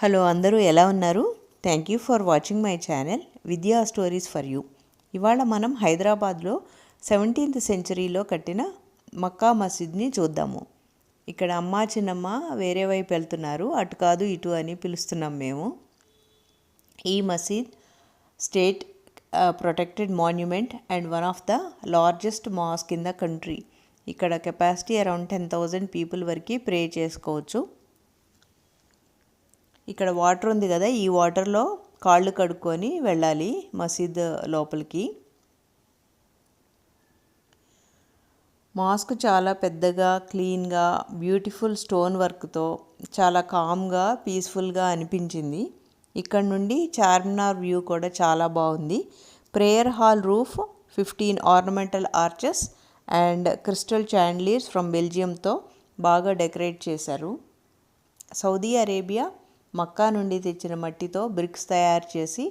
Hello అందరూ ఎలా ఉన్నారు? Thank you for watching my channel విద్యా స్టోరీస్ ఫర్ యూ. ఇవాళ మనం హైదరాబాద్లో 17th సెంచరీలో కట్టిన మక్కా మసీద్ని చూద్దాము. ఇక్కడ అమ్మ చిన్నమ్మ వేరే వైపు వెళ్తున్నారు, అటు కాదు ఇటు అని పిలుస్తున్నాం మేము. ఈ మసీద్ state protected monument and one of the largest mask in the country. ఇక్కడ కెపాసిటీ అరౌండ్ 10,000 పీపుల్ వరకు ప్రే చేసుకోవచ్చు. ఇక్కడ వాటర్ ఉంది కదా, ఈ వాటర్లో కాళ్ళు కడుక్కొని వెళ్ళాలి మసీద్ లోపలికి. మాస్క్ చాలా పెద్దగా, క్లీన్గా, బ్యూటిఫుల్ స్టోన్ వర్క్తో చాలా కామ్గా, పీస్ఫుల్గా అనిపించింది. ఇక్కడ నుండి చార్మినార్ వ్యూ కూడా చాలా బాగుంది. Prayer hall roof 15 ornamental arches and crystal chandeliers from బెల్జియంతో బాగా డెకరేట్ చేశారు. సౌదీ అరేబియా మక్కా నుండి తెచ్చిన మట్టితో బ్రిక్స్ తయారు చేసి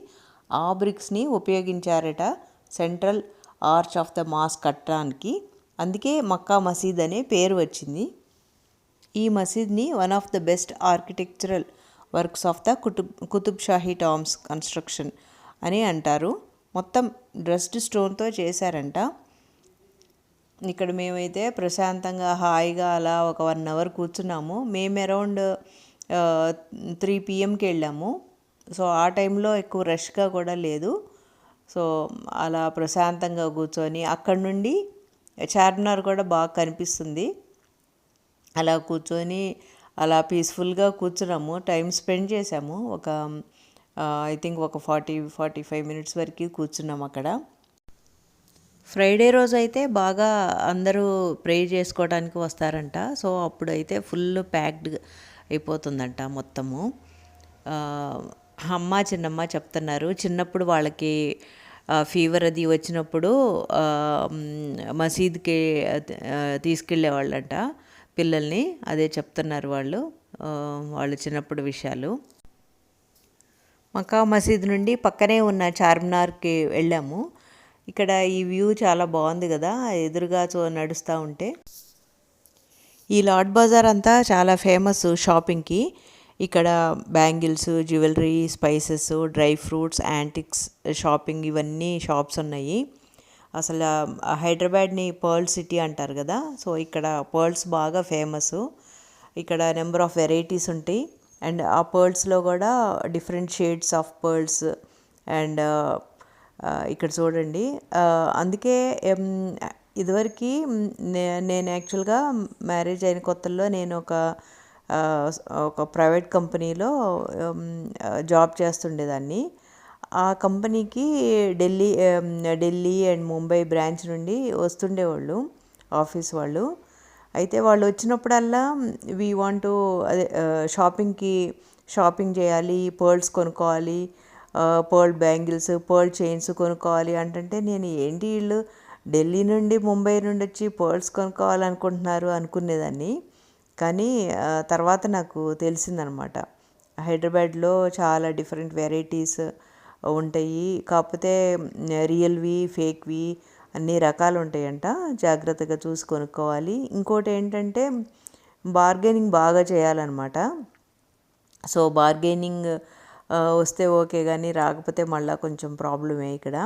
ఆ బ్రిక్స్ని ఉపయోగించారట central arch of the mosque కట్టడానికి. అందుకే మక్కా మసీద్ అనే పేరు వచ్చింది. ఈ మసీద్ని one of the best architectural works of the Qutb Shahi tombs construction అని అంటారు. మొత్తం డ్రెస్డ్ స్టోన్తో చేశారంట. ఇక్కడ మేమైతే ప్రశాంతంగా హాయిగా అలా ఒక 1 అవర్ కూర్చున్నాము. మేము అరౌండ్ 3 PM వెళ్ళాము. సో ఆ టైంలో ఎక్కువ రష్గా కూడా లేదు. సో అలా ప్రశాంతంగా కూర్చొని అక్కడి నుండి చార్మినార్ కూడా బాగా కనిపిస్తుంది. అలా కూర్చొని అలా పీస్ఫుల్గా కూర్చున్నాము, టైం స్పెండ్ చేసాము. ఐ థింక్ ఒక 40-45 మినిట్స్ వరకు కూర్చున్నాము అక్కడ. ఫ్రైడే రోజు అయితే బాగా అందరూ ప్రే చేసుకోవడానికి వస్తారంట. సో అప్పుడైతే ఫుల్ ప్యాక్డ్ అయిపోతుందంట మొత్తము. అమ్మ చిన్నమ్మ చెప్తున్నారు, చిన్నప్పుడు వాళ్ళకి ఫీవర్ అది వచ్చినప్పుడు మసీద్కి తీసుకెళ్ళేవాళ్ళంట పిల్లల్ని. అదే చెప్తున్నారు వాళ్ళు చిన్నప్పుడు విషయాలు. మక్కా మసీద్ నుండి పక్కనే ఉన్న చార్మినార్కి వెళ్ళాము. ఇక్కడ ఈ వ్యూ చాలా బాగుంది కదా, ఎదురుగా నడుస్తూ ఉంటే. ఈ లార్డ్ బజార్ అంతా చాలా ఫేమస్ షాపింగ్కి. ఇక్కడ bangles, jewellery, spices, dry fruits, antiques shopping ఇవన్నీ షాప్స్ ఉన్నాయి. అసలు హైదరాబాద్ని పర్ల్ సిటీ అంటారు కదా, సో ఇక్కడ పర్ల్స్ బాగా ఫేమస్. ఇక్కడ నెంబర్ ఆఫ్ వెరైటీస్ ఉంటాయి అండ్ ఆ పర్ల్స్లో కూడా different shades of pearls. And ఇక్కడ చూడండి, అందుకే ఇదివరకు నేను యాక్చువల్గా మ్యారేజ్ అయిన కొత్తల్లో నేను ఒక ప్రైవేట్ కంపెనీలో జాబ్ చేస్తుండేదాన్ని. ఆ కంపెనీకి ఢిల్లీ అండ్ ముంబై బ్రాంచ్ నుండి వస్తుండేవాళ్ళు ఆఫీస్ వాళ్ళు. అయితే వాళ్ళు వచ్చినప్పుడల్లా వీ వాంట్ టు షాపింగ్ చేయాలి, పర్ల్స్ కొనుక్కోవాలి, పర్ల్ బ్యాంగిల్స్, పర్ల్ చైన్స్ కొనుక్కోవాలి అంటే నేను ఏంటి వీళ్ళు ఢిల్లీ నుండి ముంబై నుండి వచ్చి పర్ల్స్ కొనుక్కోవాలనుకుంటున్నారు అనుకునేదాన్ని. కానీ తర్వాత నాకు తెలిసిందనమాట, హైదరాబాద్లో చాలా డిఫరెంట్ వెరైటీస్ ఉంటాయి, కాకపోతే రియల్వి, ఫేక్వి అన్ని రకాలు ఉంటాయంట. జాగ్రత్తగా చూసి కొనుక్కోవాలి. ఇంకోటి ఏంటంటే బార్గెనింగ్ బాగా చేయాలన్నమాట. సో బార్గెనింగ్ వస్తే ఓకే, కానీ రాకపోతే మళ్ళీ కొంచెం ప్రాబ్లమే ఇక్కడ.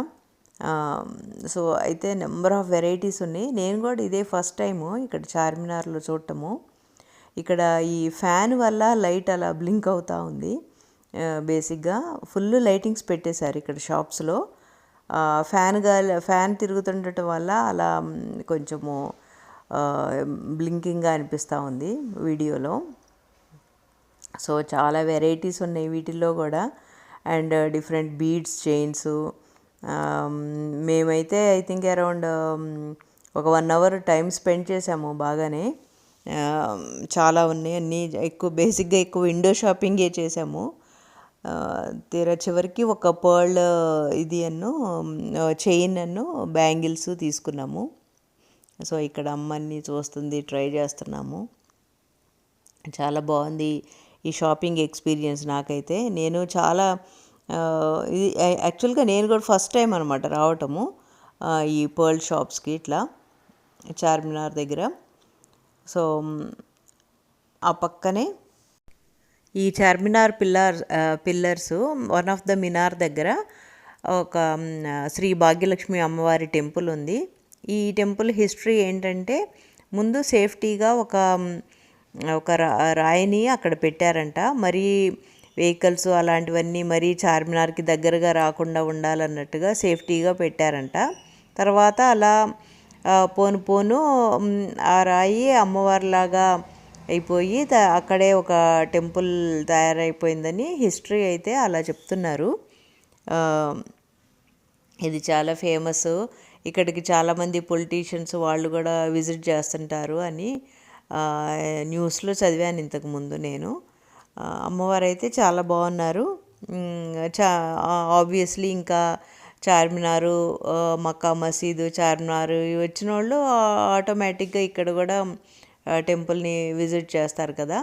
సో అయితే నెంబర్ ఆఫ్ వెరైటీస్ ఉన్నాయి. నేను కూడా ఇదే ఫస్ట్ టైము ఇక్కడ చార్మినార్లో చూడటము. ఇక్కడ ఈ ఫ్యాన్ వల్ల లైట్ అలా బ్లింక్ అవుతూ ఉంది. బేసిక్గా ఫుల్ లైటింగ్స్ పెట్టేశారు ఇక్కడ షాప్స్లో. ఫ్యాన్ తిరుగుతుండటం వల్ల అలా కొంచెము బ్లింకింగ్గా అనిపిస్తూ ఉంది వీడియోలో. సో చాలా వెరైటీస్ ఉన్నాయి వీటిల్లో కూడా, అండ్ డిఫరెంట్ బీడ్స్, చైన్స్. మేమైతే ఐ థింక్ అరౌండ్ ఒక 1 అవర్ టైం స్పెండ్ చేసాము బాగానే. చాలా ఉన్నాయి, అన్నీ బేసిక్గా ఎక్కువ విండో షాపింగే చేసాము. తీరా చివరికి ఒక పర్ల్ చైన్ బ్యాంగిల్స్ తీసుకున్నాము. సో ఇక్కడ అమ్మని చూస్తుంది, ట్రై చేస్తున్నాము. చాలా బాగుంది ఈ షాపింగ్ ఎక్స్పీరియన్స్ నాకైతే. నేను చాలా ఇది యాక్చువల్గా నేను కూడా ఫస్ట్ టైం అనమాట రావటము ఈ పర్ల్ షాప్స్కి ఇట్లా చార్మినార్ దగ్గర. సో ఆ పక్కనే ఈ Charminar pillars one of the minar దగ్గర ఒక శ్రీ భాగ్యలక్ష్మి అమ్మవారి టెంపుల్ ఉంది. ఈ టెంపుల్ హిస్టరీ ఏంటంటే ముందు సేఫ్టీగా ఒక రాయిని అక్కడ పెట్టారంట. మరీ వెహికల్స్ అలాంటివన్నీ మరీ చార్మినార్కి దగ్గరగా రాకుండా ఉండాలన్నట్టుగా సేఫ్టీగా పెట్టారంట. తర్వాత అలా పోను ఆ రాయి అమ్మవారిలాగా అయిపోయి అక్కడే ఒక టెంపుల్ తయారైపోయిందని హిస్టరీ అయితే అలా చెప్తున్నారు. ఇది చాలా ఫేమస్, ఇక్కడికి చాలామంది పొలిటీషియన్స్ వాళ్ళు కూడా విజిట్ చేస్తుంటారు అని న్యూస్లో చదివాను ఇంతకుముందు నేను. అమ్మవారు అయితే చాలా బాగున్నారు. ఆబ్వియస్లీ ఇంకా చార్మినారు, మక్కా మసీదు, చార్మినారు వచ్చిన వాళ్ళు ఆటోమేటిక్గా ఇక్కడ కూడా టెంపుల్ని విజిట్ చేస్తారు కదా.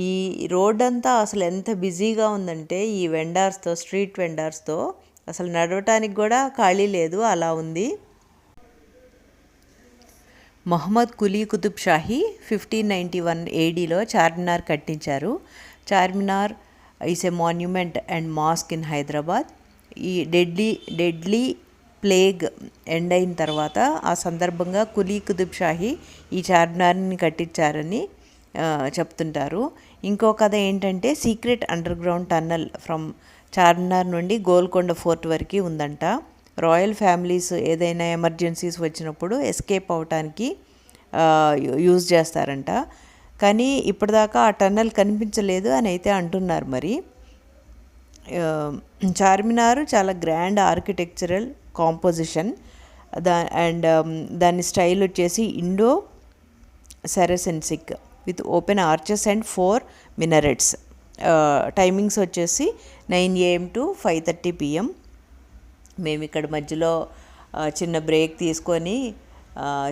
ఈ రోడ్ అంతా అసలు ఎంత బిజీగా ఉందంటే ఈ స్ట్రీట్ వెండర్స్తో అసలు నడవటానికి కూడా ఖాళీ లేదు, అలా ఉంది. మొహమ్మద్ కులీ కుతుబ్ షాహీ 1591 ADలో చార్మినార్ కట్టించారు. Charminar is a monument and mask in Hyderabad. ఈ డెడ్లీ ప్లేగ్ ఎండ్ అయిన తర్వాత ఆ సందర్భంగా కులీ కుతుబ్ షాహీ ఈ చార్మినార్ని కట్టించారని చెప్తుంటారు. ఇంకో కథ ఏంటంటే secret under ground tunnel from Charminar నుండి గోల్కొండ ఫోర్ట్ వరకు ఉందంట. రాయల్ ఫ్యామిలీస్ ఏదైనా ఎమర్జెన్సీస్ వచ్చినప్పుడు ఎస్కేప్ అవటానికి యూజ్ చేస్తారంట. కానీ ఇప్పటిదాకా ఆ టన్నల్ కనిపించలేదు అని అయితే అంటున్నారు. మరి చార్మినార్ చాలా గ్రాండ్ ఆర్కిటెక్చరల్ కాంపోజిషన్ అండ్ దాని స్టైల్ వచ్చేసి Indo Saracenic with open arches and 4 minarets. Timings వచ్చేసి 9 AM to 5:30 PM. మేము ఇక్కడ మధ్యలో చిన్న బ్రేక్ తీసుకొని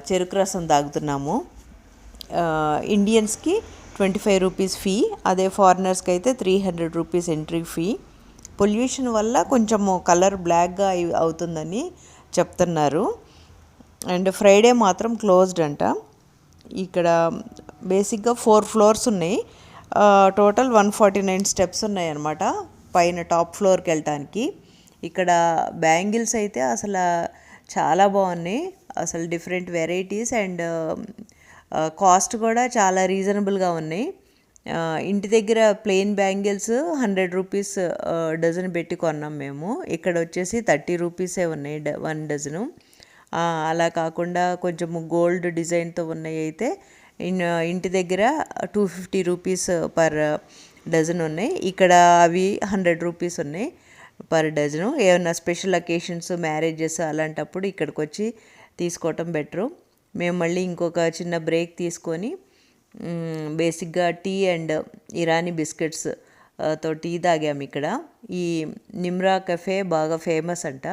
చెరుకు రసం తాగుతున్నాము. ఇండియన్స్కి 25 రూపీస్ ఫీ, అదే ఫారినర్స్కి అయితే 300 రూపీస్ ఎంట్రీ ఫీ. పొల్యూషన్ వల్ల కొంచెము కలర్ బ్లాక్గా అవుతుందని చెప్తున్నారు. అండ్ ఫ్రైడే మాత్రం క్లోజ్డ్ అంట. ఇక్కడ బేసిక్గా 4 ఫ్లోర్స్ ఉన్నాయి. టోటల్ 149 స్టెప్స్ ఉన్నాయి అన్నమాట పైన టాప్ ఫ్లోర్కి వెళ్ళటానికి. ఇక్కడ బ్యాంగిల్స్ అయితే అసలు చాలా బాగున్నాయి, అసలు డిఫరెంట్ వెరైటీస్ అండ్ కాస్ట్ కూడా చాలా రీజనబుల్గా ఉన్నాయి. ఇంటి దగ్గర ప్లెయిన్ బ్యాంగిల్స్ 100 రూపీస్ డజన్ పెట్టి కొన్నాం మేము. ఇక్కడ వచ్చేసి 30 రూపీసే ఉన్నాయి 1 డజను. అలా కాకుండా కొంచెం గోల్డ్ డిజైన్తో ఉన్నాయి అయితే ఇంటి దగ్గర 250 రూపీస్ పర్ డజన్ ఉన్నాయి. ఇక్కడ అవి 100 రూపీస్ ఉన్నాయి పర్ డజను. ఏమైనా స్పెషల్ అకేషన్స్, మ్యారేజెస్ అలాంటప్పుడు ఇక్కడికి వచ్చి తీసుకోవటం బెటరు. మేము మళ్ళీ ఇంకొక చిన్న బ్రేక్ తీసుకొని బేసిక్గా టీ అండ్ ఇరానీ బిస్కెట్స్ తో టీ తాగాము ఇక్కడ. ఈ నిమ్రా కెఫే బాగా ఫేమస్ అంట.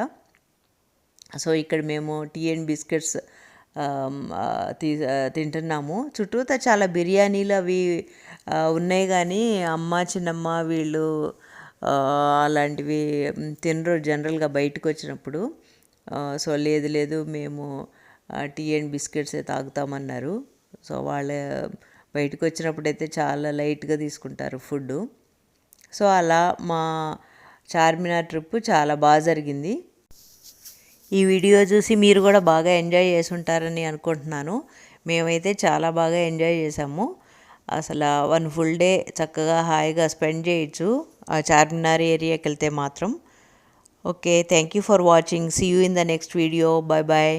సో ఇక్కడ మేము టీ అండ్ బిస్కెట్స్ తింటున్నాము. చుట్టూతా చాలా బిర్యానీలు అవి ఉన్నాయి కానీ అమ్మ చిన్నమ్మ వీళ్ళు అలాంటివి తినరు జనరల్గా బయటకు వచ్చినప్పుడు. సో లేదు మేము టీ అండ్ బిస్కెట్సే తాగుతామన్నారు. సో వాళ్ళ బయటకు వచ్చినప్పుడైతే చాలా లైట్గా తీసుకుంటారు ఫుడ్. సో అలా మా చార్మినార్ ట్రిప్ చాలా బాగా జరిగింది. ఈ వీడియో చూసి మీరు కూడా బాగా ఎంజాయ్ చేసి ఉంటారని అనుకుంటున్నాను. మేమైతే చాలా బాగా ఎంజాయ్ చేసాము. అసలు 1 ఫుల్ డే చక్కగా హాయిగా స్పెండ్ చేయొచ్చు ఆ చార్మినార్ ఏరియాకి వెళ్తే మాత్రం. Okay, thank you for watching. See you in the next video. Bye bye.